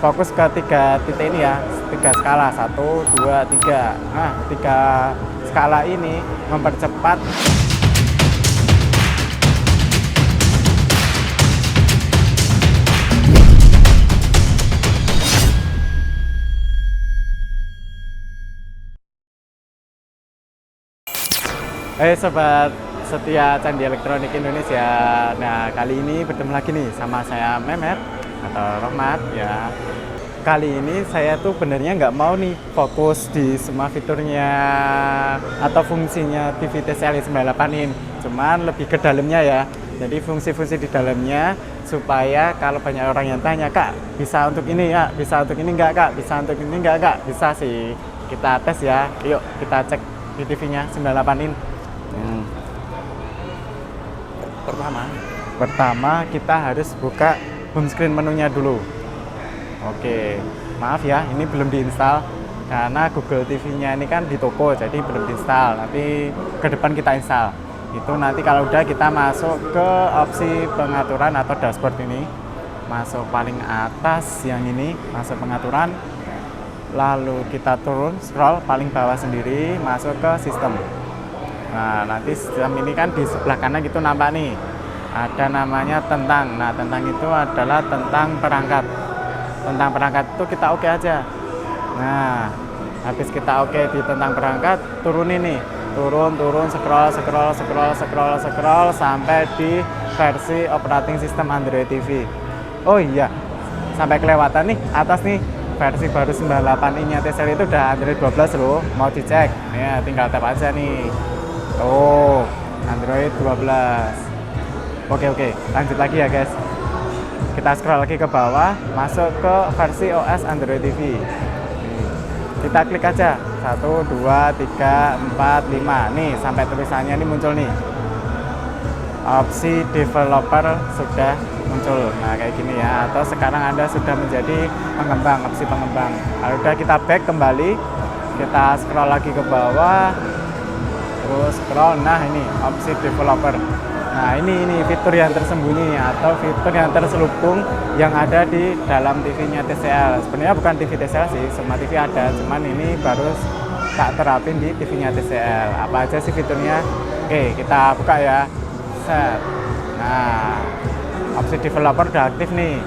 fokus ke 3 titik ini ya, 3 skala, 1, 2, 3. Nah, 3 skala ini mempercepat sobat setia Candi Elektronik Indonesia. Nah, kali ini bertemu lagi nih sama saya Mehmet atau Rohmat ya. Kali ini saya tuh benernya nggak mau nih fokus di semua fiturnya atau fungsinya TV TCL 98 in, cuman lebih ke dalamnya ya. Jadi fungsi-fungsi di dalamnya supaya kalau banyak orang yang tanya, Kak, bisa untuk ini ya, bisa untuk ini enggak Kak, bisa untuk ini enggak Kak, bisa sih. Kita tes ya, yuk kita cek di TV-nya 98 in. Pertama kita harus buka home screen menunya dulu. Oke, maaf ya, ini belum diinstal karena Google TV-nya ini kan di toko, jadi belum diinstal. Nanti ke depan kita install. Itu nanti kalau udah kita masuk ke opsi pengaturan atau dashboard ini, masuk paling atas yang ini, masuk pengaturan. Lalu kita turun, scroll paling bawah sendiri, masuk ke sistem. Nah, nanti sistem ini kan di sebelah kanan gitu nampak nih. Ada namanya tentang. Nah, tentang itu adalah tentang perangkat. Tentang perangkat itu kita oke aja. Nah, habis kita oke di tentang perangkat, turun ini. Turun, scroll sampai di versi operating system Android TV. Oh iya, sampai kelewatan nih, atas nih. Versi baru 98 ini TCL itu udah Android 12 loh. Mau dicek, ya tinggal tap aja nih. Oh, Android 12. Oke, lanjut lagi ya guys. Kita scroll lagi ke bawah, masuk ke versi OS Android TV. Kita klik aja 1, 2, 3, 4, 5. Nih, sampai tulisannya ini muncul nih. Opsi developer sudah muncul. Nah, kayak gini ya. Atau sekarang Anda sudah menjadi pengembang, opsi pengembang. Lalu udah kita back kembali. Kita scroll lagi ke bawah. Terus scroll, nah ini opsi developer. Nah, ini fitur yang tersembunyi atau fitur yang terselubung yang ada di dalam TV-nya TCL. Sebenarnya bukan TV TCL sih, semua TV ada, cuman ini baru tak terapin di TV-nya TCL. Apa aja sih fiturnya? Oke, kita buka ya. Set. Nah, opsi developer udah aktif nih.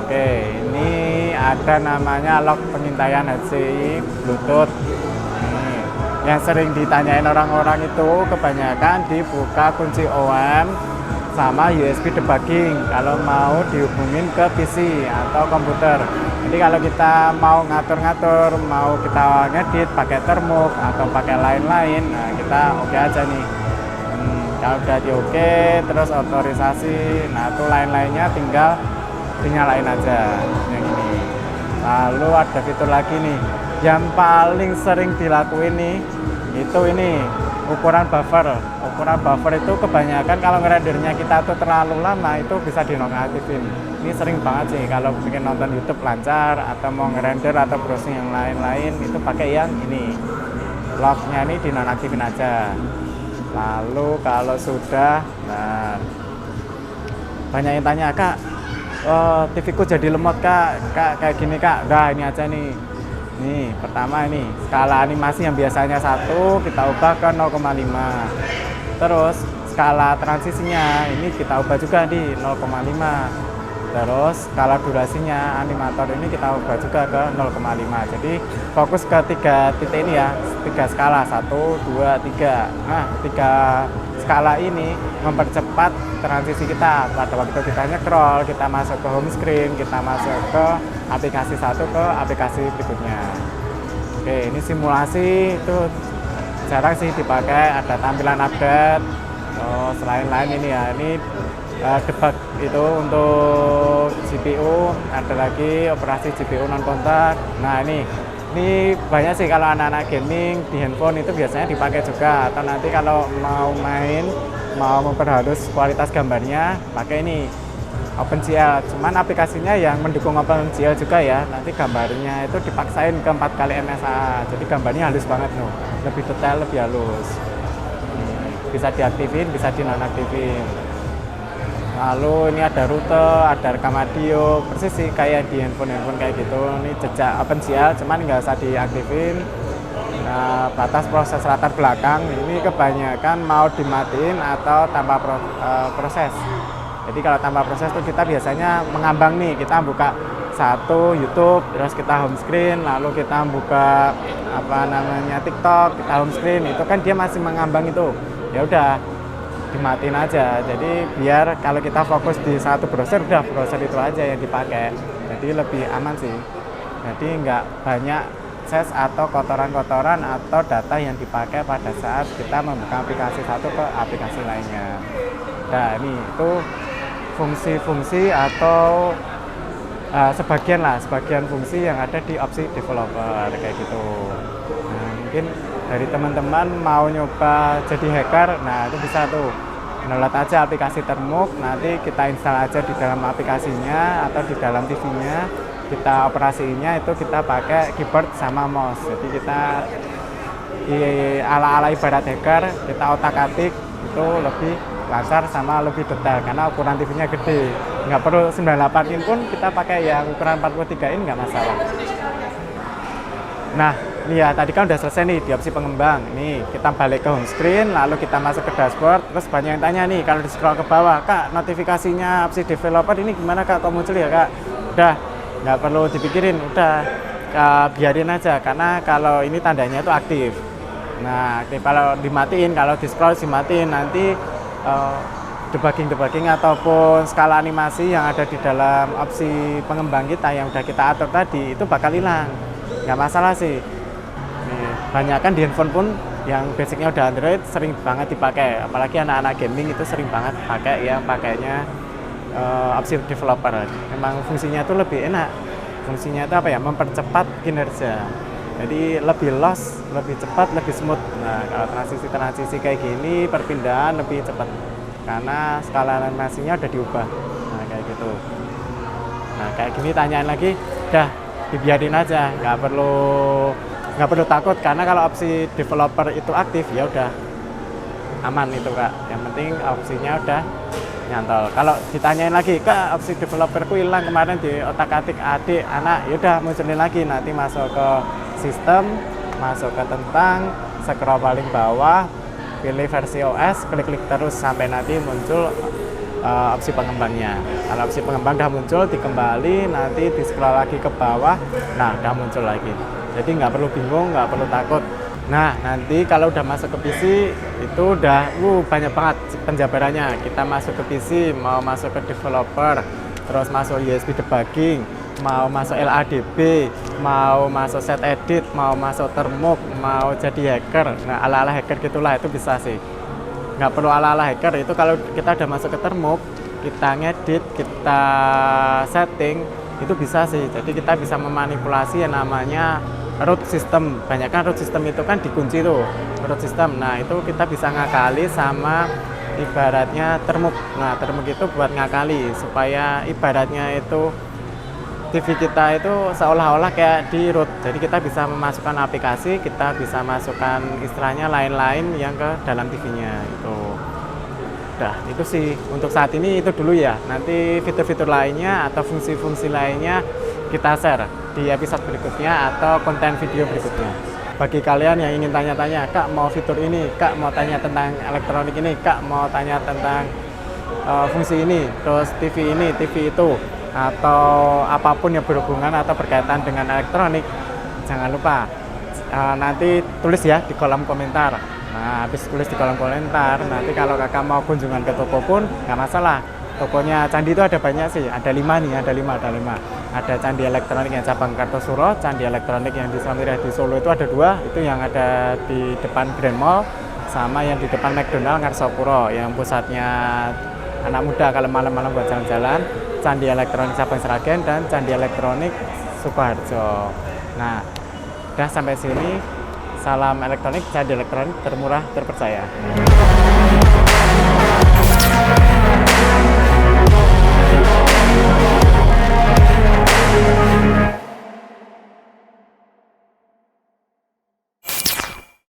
Oke, ini ada namanya lock pengintaian HCI Bluetooth. Yang sering ditanyain orang-orang itu kebanyakan dibuka kunci OM sama USB debugging kalau mau dihubungin ke PC atau komputer. Jadi kalau kita mau ngatur-ngatur, mau kita ngedit pakai termuk atau pakai lain-lain, nah kita oke aja nih. Kalau udah di oke, terus otorisasi, nah itu lain-lainnya tinggal dinyalain aja yang ini. Lalu ada fitur lagi nih yang paling sering dilakuin nih, itu ini ukuran buffer. Ukuran buffer itu kebanyakan kalau ngerendernya kita tuh terlalu lama itu bisa dinonaktifin. Ini sering banget sih kalau bikin nonton YouTube lancar atau mau ngerender atau browsing yang lain-lain itu pakai yang ini. Locknya ini dinonaktifin aja. Lalu kalau sudah, nah banyak yang tanya, Kak, TV ku jadi lemot Kak, kayak gini Kak. Udah ini aja nih. Nih, pertama ini skala animasi yang biasanya 1 kita ubah ke 0,5. Terus skala transisinya ini kita ubah juga di 0,5. Terus skala durasinya animator ini kita ubah juga ke 0,5. Jadi fokus ke 3 titik ini ya, 3 skala, 1, 2, 3. Nah, 3 skala ini mempercepat transisi kita. Pada waktu kita nge-scroll, kita masuk ke home screen, kita masuk ke aplikasi satu ke aplikasi berikutnya. Oke, ini simulasi itu jarang sih dipakai, ada tampilan update. Oh, selain ini ya, ini debug itu untuk GPU, ada lagi operasi GPU non kontak. Nah, ini banyak sih kalau anak-anak gaming di handphone itu biasanya dipakai juga, atau nanti kalau mau main, mau memperhalus kualitas gambarnya pakai ini OpenGL. Cuman aplikasinya yang mendukung OpenGL juga ya, nanti gambarnya itu dipaksain ke 4 kali MSA, jadi gambarnya halus banget loh, lebih detail, lebih halus. Bisa diaktifin, bisa dinonaktifin. Lalu ini ada rute, ada rekam audio, persis sih kayak di handphone kayak gitu. Ini jejak OpenCL, cuman nggak usah diaktifin. Nah, batas proses latar belakang ini kebanyakan mau dimatiin atau tanpa proses. Jadi kalau tanpa proses tuh kita biasanya mengambang nih, kita buka satu YouTube, terus kita home screen, lalu kita buka TikTok, kita home screen, itu kan dia masih mengambang itu. Ya udah dimatiin aja. Jadi biar kalau kita fokus di satu browser, udah browser itu aja yang dipakai. Jadi lebih aman sih. Jadi nggak banyak akses atau kotoran-kotoran atau data yang dipakai pada saat kita membuka aplikasi satu ke aplikasi lainnya. Nah ini itu fungsi-fungsi atau sebagian fungsi yang ada di opsi developer kayak gitu. Nah, mungkin dari teman-teman mau nyoba jadi hacker, nah itu bisa tuh download aja aplikasi Termux, nanti kita install aja di dalam aplikasinya atau di dalam TV-nya, kita operasinya itu kita pakai keyboard sama mouse. Jadi kita ala-ala ibarat hacker, kita otak-atik itu lebih lancar sama lebih detail karena ukuran TV-nya gede. Nggak perlu 98 in pun kita pakai yang ukuran 43 in nggak masalah. Nah, ini ya tadi kan udah selesai nih di opsi pengembang. Nih, kita balik ke home screen, lalu kita masuk ke dashboard. Terus banyak yang tanya nih, kalau di scroll ke bawah, Kak, notifikasinya opsi developer ini gimana Kak? Kok muncul ya Kak? Udah, nggak perlu dipikirin, udah biarin aja. Karena kalau ini tandanya itu aktif. Nah, kalau dimatiin, kalau di scroll dimatiin, nanti debugging ataupun skala animasi yang ada di dalam opsi pengembang kita yang udah kita atur tadi itu bakal hilang. Nggak masalah sih. Nih, banyak kan di handphone pun yang basicnya udah Android sering banget dipakai, apalagi anak-anak gaming itu sering banget pakai yang pakainya opsi developer. Memang fungsinya itu lebih enak. Fungsinya itu apa ya? Mempercepat kinerja. Jadi lebih los, lebih cepat, lebih smooth. Nah, kalau transisi kayak gini, perpindahan lebih cepat karena skala animasinya udah diubah. Nah, kayak gitu. Nah, kayak gini tanyain lagi, udah dibiarin aja, nggak perlu takut karena kalau opsi developer itu aktif ya udah aman itu Kak. Yang penting opsinya udah nyantol. Kalau ditanyain lagi, Kak, opsi developerku hilang kemarin di otak-atik adik anak, yaudah munculin lagi, nanti masuk ke sistem, masuk ke tentang, scroll paling bawah, pilih versi OS, klik terus sampai nanti muncul opsi pengembangnya. Kalau opsi pengembang udah muncul, dikembali, nanti di scroll lagi ke bawah, nah udah muncul lagi. Jadi nggak perlu bingung, nggak perlu takut. Nah, nanti kalau udah masuk ke PC, itu udah banyak banget penjabarannya. Kita masuk ke PC, mau masuk ke developer, terus masuk USB debugging, mau masuk LADB, mau masuk set edit, mau masuk Termux, mau jadi hacker. Nah, ala-ala hacker gitulah, itu bisa sih. Nggak perlu ala-ala hacker, itu kalau kita udah masuk ke Termux, kita ngedit, kita setting, itu bisa sih. Jadi kita bisa memanipulasi yang namanya root system. Banyak kan root system itu kan dikunci tuh, root system. Nah, itu kita bisa ngakali sama ibaratnya Termux. Nah, Termux itu buat ngakali supaya ibaratnya itu TV kita itu seolah-olah kayak di root. Jadi kita bisa memasukkan aplikasi, kita bisa masukkan istilahnya lain-lain yang ke dalam TV-nya itu. Udah, itu sih untuk saat ini itu dulu ya. Nanti fitur-fitur lainnya atau fungsi-fungsi lainnya kita share di episode berikutnya atau konten video berikutnya. Bagi kalian yang ingin tanya-tanya, Kak mau fitur ini, Kak mau tanya tentang elektronik ini, Kak mau tanya tentang fungsi ini, terus TV ini, TV itu, atau apapun yang berhubungan atau berkaitan dengan elektronik, jangan lupa nanti tulis ya di kolom komentar. Nah, habis tulis di kolom komentar, nanti kalau kakak mau kunjungan ke toko pun nggak masalah. Tokonya Candi itu ada banyak sih, ada 5 nih, ada 5. Ada Candi Elektronik yang cabang Kartosuro, Candi Elektronik yang di Samira di Solo itu ada 2, itu yang ada di depan Grand Mall, sama yang di depan McDonald Ngarsopuro, yang pusatnya anak muda kalau malam-malam buat jalan-jalan, Candi Elektronik cabang Seragen dan Candi Elektronik Sukoharjo. Nah, udah sampai sini, salam elektronik, Candi Elektronik termurah, terpercaya.